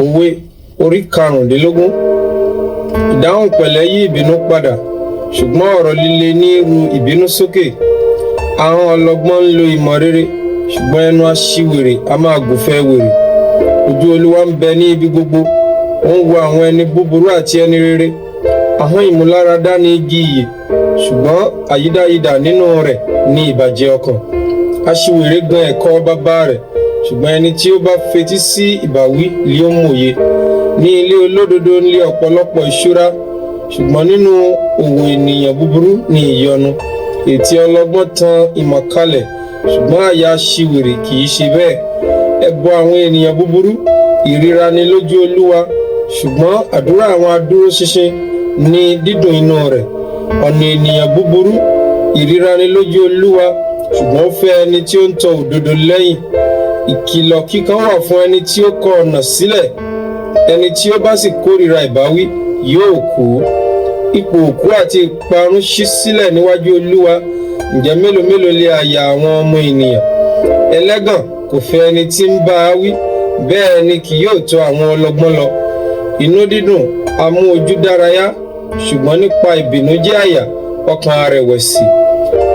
Òwe orí karùndínlógún. Ìdáhùn pẹ̀lẹ́ yí ìbínú padà, ṣùgbọ́n ọ̀rọ̀ líle ní ru ìbínú sókè. Ahọ́n ọlọ́gbọ́n ń lo ìmọ̀ rere, ṣùgbọ́n ẹnu aṣiwèrè a máa gùnfẹ́ wèrè. Ojú Olúwa ń bẹ ní ibi gbogbo, ó ń wo àwọn ẹni búburú àti ẹni rere. Ahọ́n ìmúláradá ni igi ìyè, ṣùgbọ́n àyídáyidà nínú rẹ̀ ni ìbàjẹ́ ọkàn. Aṣiwèrè gan ẹ̀kọ́ bàbá rẹ̀, ṣùgbọ́n ẹni tí ó bá fetí sí ìbáwí li ó mòye. Ní ilé olódodo ń lé ọ̀pọ̀lọpọ̀ ìṣúra, ṣùgbọ́n nínú òwò ènìyàn búburú ni ìyọnu. Ètè ọlọ́gbọ́n tan ìmọ̀ kalẹ̀, ṣùgbọ́n àyà aṣiwèrè kì í ṣe bẹ́ẹ̀. Ẹbọ àwọn ènìyàn búburú ìríra ni lójú Olúwa, ṣùgbọ́n àdúrà àwọn adúróṣinṣin ni dídùn inú rẹ̀. Ọ̀nà ènìyàn búburú ìríra ni lójú Olúwa, ṣùgbọ́n ó fẹ́ ẹni tí ó ń tọ òdodo lẹ́yìn. Ìkìlọ̀ kíkan wà fún ẹni tí ó kọ ọ̀nà sílẹ̀, ẹni tí ó bá sì kórìíra ìbáwí yóò kú. Ipò òkú àti ìparun ṣí sílẹ̀ níwájú Olúwa, ǹjẹ́ mélòó mélòó lè àyà àwọn ọmọ ènìyàn? Ẹlẹ́gàn kò fẹ́ ẹni tí ń bá a wí, bẹ́ẹ̀ ni kì yóò tọ̀ àwọn ọlọ́gbọ́n lọ. Inú dídùn a mú ojú dárayá, ṣùgbọ́n nípa ìbìnújẹ́ àyà ọkàn arẹ̀wẹ̀sì.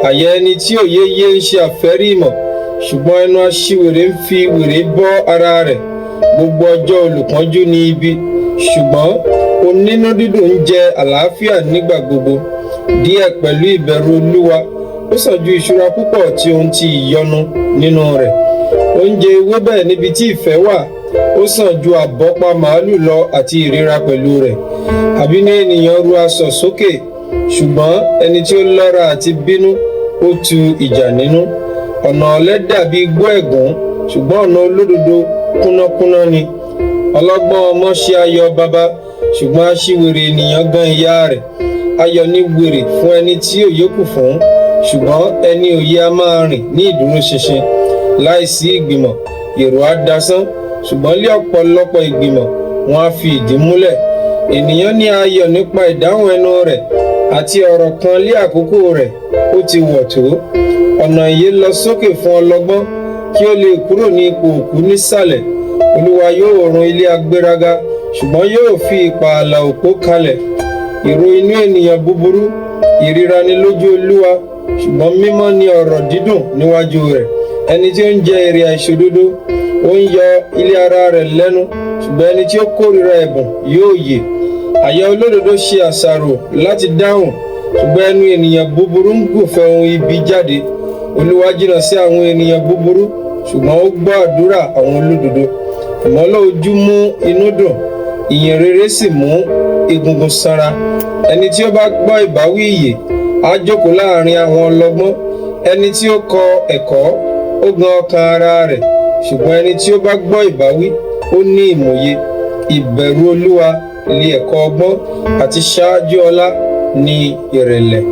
Àyà ẹni tí òye yé ń ṣe àfẹ́rí ìmọ̀, ṣùgbọ́n ẹnu aṣiwèrè ń fi wèrè bọ́ ara rẹ̀. Gbogbo ọjọ́ olùpọ́njú ni ibi, ṣùgbọ́n onínú dídùn ń jẹ àlàáfíà nígbà gbogbo. Díẹ̀ pẹ̀lú ìbẹ̀rù Olúwa ó sàn ju ìṣúra púpọ̀ tí ohun ti ìyọnu nínú rẹ̀. Oúnjẹ ewébẹ̀ níbi tí ìfẹ́ wà ó sàn ju àbọ́pa màálù lọ àti ìríra pẹ̀lú rẹ̀. Àbí ní ènìyàn ru aṣọ sókè, ṣùgbọ́n ẹni tí ó lọ́ra àti bínú ó tu ìjà nínú. Ọ̀nà ọ̀lẹ dàbí igbó ẹ̀gún, ṣùgbọ́n ọ̀nà olódodo kúnnákúnná ni. Ọlọ́gbọ́n ọmọ ṣe ayọ̀ baba, ṣùgbọ́n aṣiwèrè ènìyàn gan ìyá rẹ̀. Ayọ̀ ni wèrè fún ẹni tí òye kù fún, ṣùgbọ́n ẹni òye a máa rìn ní ìdúróṣinṣin. Láìsí ìgbìmọ̀ èrò á dasán, ṣùgbọ́n lé ọ̀pọ̀lọpọ̀ ìgbìmọ̀ wọn á fi ìdí múlẹ̀. Ènìyàn ní ayọ̀ nípa ìdáhùn ẹnu rẹ̀, àti ọ̀rọ̀ kan lé àkókò rẹ̀ ó ti wọ̀ tó. Ọ̀nà ìyè lọ sókè fún ọlọ́gbọ́n, kí ó lè kúrò ní ipò òkú nísàlẹ̀. Olúwa yóò run ilé agbéraga, ṣùgbọ́n yóò fi ìpààlà òpó kalẹ̀. Ìró inú ènìyàn búburú ìríra ni lójú Olúwa, ṣùgbọ́n mímọ́ ni ọ̀rọ̀ dídùn níwájú rẹ̀. Ẹni tí ó ń jẹ èrè àìṣòdodo ó ń yọ ilé ara rẹ̀ lẹ́nu, ṣùgbọ́n ẹni tí ó kórìíra ẹ̀bùn yóò yè. Àyà olódodo ṣe àṣàrò láti dáhùn, ṣùgbọ́n ẹnu ènìyàn búburú ń gùnfẹ́ ohun ibi jáde. Olúwa jìnnà sí àwọn ènìyàn búburú, ṣùgbọ́n ó gbọ́ àdúrà àwọn olódodo. Ìmọ́lẹ̀ ojú mú inú dùn, ìyìn rere sì mú egungun sanra. Ẹni tí ó bá gbọ́ ìbáwí ìyè á jókòó láàrin àwọn ọlọ́gbọ́n. Ẹni tí ó kọ ẹ̀kọ́ ó gan ọkàn ara rẹ̀, ṣùgbọ́n ẹni tí ó bá gbọ́ ìbáwí ó ní ìmòye. Ìbẹ̀rù Olúwa ni ẹ̀kọ́ ọgbọ́n, àti ṣáájú ọlá ni ìrẹ̀lẹ̀.